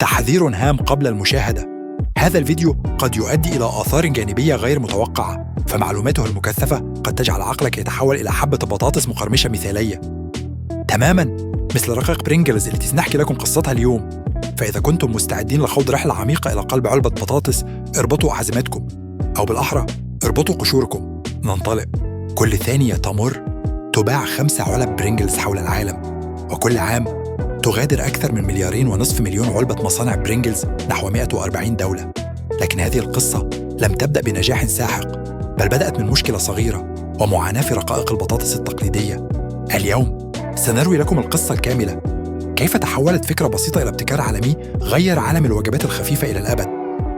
تحذير هام قبل المشاهدة: هذا الفيديو قد يؤدي إلى آثار جانبية غير متوقعة، فمعلوماته المكثفة قد تجعل عقلك يتحول إلى حبة بطاطس مقرمشة مثالية تماماً مثل رقائق برينجلز التي سنحكي لكم قصتها اليوم. فإذا كنتم مستعدين لخوض رحلة عميقة إلى قلب علبة بطاطس، اربطوا أحزمتكم، أو بالأحرى اربطوا قشوركم. ننطلق. كل ثانية تمر تباع 5 علب برينجلز حول العالم، وكل عام تغادر أكثر من 2.5 مليون علبة مصانع برينجلز نحو 140 دولة. لكن هذه القصة لم تبدأ بنجاح ساحق، بل بدأت من مشكلة صغيرة ومعاناة في رقائق البطاطس التقليدية. اليوم سنروي لكم القصة الكاملة: كيف تحولت فكرة بسيطة إلى ابتكار عالمي غير عالم الوجبات الخفيفة إلى الأبد.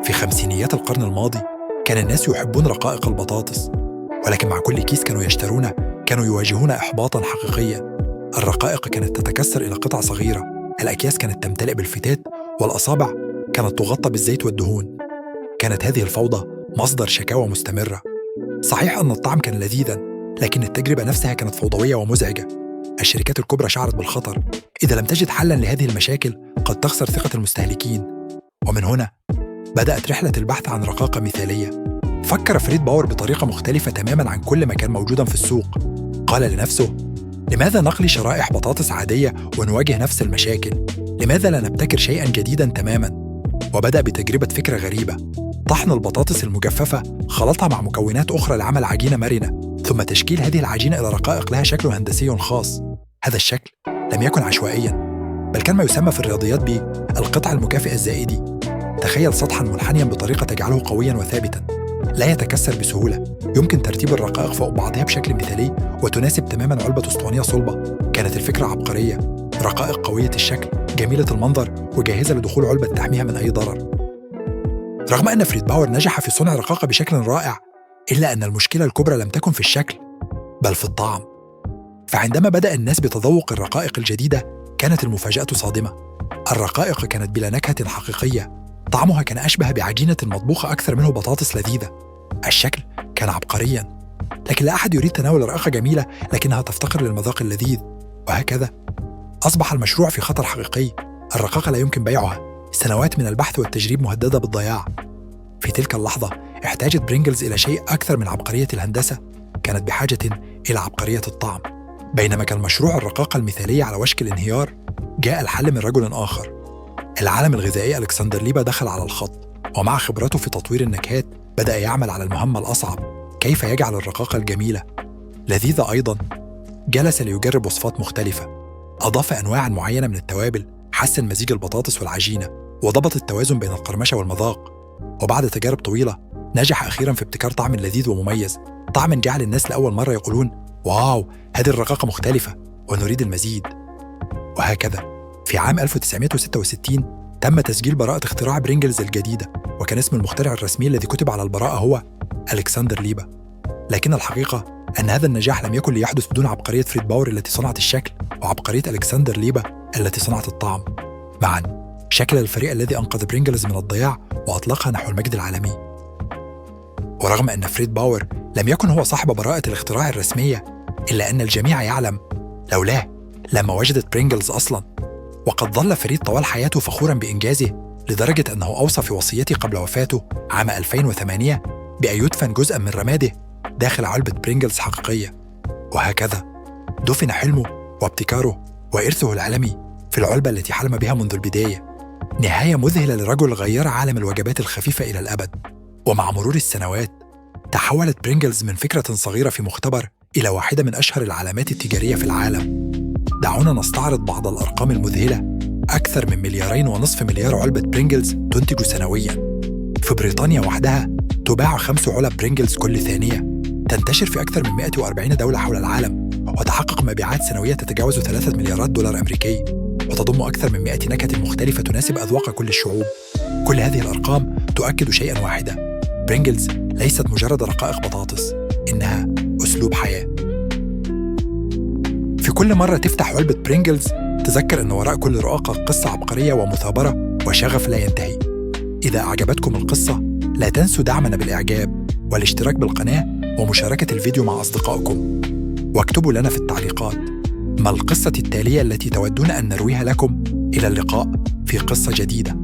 في خمسينيات القرن الماضي كان الناس يحبون رقائق البطاطس، ولكن مع كل كيس كانوا يشترونه كانوا يواجهون إحباطاً حقيقياً. الرقائق كانت تتكسر إلى قطع صغيرة، الأكياس كانت تمتلئ بالفتات، والأصابع كانت تغطى بالزيت والدهون. كانت هذه الفوضى مصدر شكاوى مستمرة. صحيح أن الطعم كان لذيذاً، لكن التجربة نفسها كانت فوضوية ومزعجة. الشركات الكبرى شعرت بالخطر: إذا لم تجد حلاً لهذه المشاكل قد تخسر ثقة المستهلكين. ومن هنا بدأت رحلة البحث عن رقاقة مثالية. فكر فريد باور بطريقة مختلفة تماماً عن كل ما كان موجوداً في السوق. قال لنفسه: لماذا نقلي شرائح بطاطس عادية ونواجه نفس المشاكل؟ لماذا لا نبتكر شيئاً جديداً تماماً؟ وبدأ بتجربة فكرة غريبة: طحن البطاطس المجففة، خلطها مع مكونات أخرى لعمل عجينة مرنة، ثم تشكيل هذه العجينة إلى رقائق لها شكل هندسي خاص. هذا الشكل لم يكن عشوائياً، بل كان ما يسمى في الرياضيات بالقطع المكافئ الزائدي. تخيل سطحاً منحنياً بطريقة تجعله قوياً وثابتاً، لا يتكسر بسهولة. يمكن ترتيب الرقائق فوق بعضها بشكل مثالي وتناسب تماماً علبة أسطوانية صلبة. كانت الفكرة عبقرية: رقائق قوية الشكل، جميلة المنظر، وجاهزة لدخول علبة تحميها من أي ضرر. رغم أن فريد باور نجح في صنع رقاقة بشكل رائع، إلا أن المشكلة الكبرى لم تكن في الشكل بل في الطعم. فعندما بدأ الناس بتذوق الرقائق الجديدة كانت المفاجأة صادمة. الرقائق كانت بلا نكهة حقيقية، طعمها كان أشبه بعجينة مطبوخة أكثر منه بطاطس لذيذة. الشكل كان عبقرياً، لكن لا أحد يريد تناول رقاقة جميلة لكنها تفتقر للمذاق اللذيذ. وهكذا أصبح المشروع في خطر حقيقي. الرقاقة لا يمكن بيعها، سنوات من البحث والتجريب مهددة بالضياع. في تلك اللحظة احتاجت برينجلز إلى شيء أكثر من عبقرية الهندسة، كانت بحاجة إلى عبقرية الطعم. بينما كان مشروع الرقاقة المثالية على وشك الانهيار، جاء الحل من رجل آخر. العالم الغذائي ألكسندر ليبا دخل على الخط، ومع خبرته في تطوير النكهات بدأ يعمل على المهمة الأصعب: كيف يجعل الرقاقة الجميلة لذيذة أيضاً. جلس ليجرب وصفات مختلفة، أضاف أنواعاً معينة من التوابل، حسن مزيج البطاطس والعجينة، وضبط التوازن بين القرمشة والمذاق. وبعد تجارب طويلة نجح أخيراً في ابتكار طعم لذيذ ومميز، طعم جعل الناس لأول مرة يقولون: واو، هذه الرقاقة مختلفة ونريد المزيد. وهكذا في عام 1966 تم تسجيل براءة اختراع برينجلز الجديدة، وكان اسم المخترع الرسمي الذي كتب على البراءة هو ألكسندر ليبا. لكن الحقيقة أن هذا النجاح لم يكن ليحدث بدون عبقرية فريد باور التي صنعت الشكل، وعبقرية ألكسندر ليبا التي صنعت الطعم. معاً شكل الفريق الذي أنقذ برينجلز من الضياع وأطلقها نحو المجد العالمي. ورغم أن فريد باور لم يكن هو صاحب براءة الاختراع الرسمية، إلا أن الجميع يعلم لولاه لما وجدت برينجلز أصلاً. وقد ظل فريد طوال حياته فخوراً بإنجازه، لدرجة أنه أوصى في وصيته قبل وفاته عام 2008 بأن يدفن جزءاً من رماده داخل علبة برينجلز حقيقية. وهكذا دفن حلمه وابتكاره وإرثه العالمي في العلبة التي حلم بها منذ البداية. نهاية مذهلة لرجل غير عالم الوجبات الخفيفة إلى الأبد. ومع مرور السنوات تحولت برينجلز من فكرة صغيرة في مختبر إلى واحدة من أشهر العلامات التجارية في العالم. دعونا نستعرض بعض الأرقام المذهلة: أكثر من 2.5 مليار علبة برينجلز تنتج سنوياً. في بريطانيا وحدها تباع 5 علب برينجلز كل ثانية، تنتشر في أكثر من 140 دولة حول العالم، وتحقق مبيعات سنوية تتجاوز 3 مليارات دولار أمريكي، وتضم أكثر من 100 نكهة مختلفة تناسب أذواق كل الشعوب. كل هذه الأرقام تؤكد شيئاً واحداً: برينجلز ليست مجرد رقائق بطاطس، إنها أسلوب حياة. في كل مرة تفتح علبة برينجلز تذكر أن وراء كل رقاقة قصة عبقرية ومثابرة وشغف لا ينتهي. إذا أعجبتكم القصة لا تنسوا دعمنا بالإعجاب والاشتراك بالقناة ومشاركة الفيديو مع أصدقائكم، واكتبوا لنا في التعليقات ما القصة التالية التي تودون أن نرويها لكم. إلى اللقاء في قصة جديدة.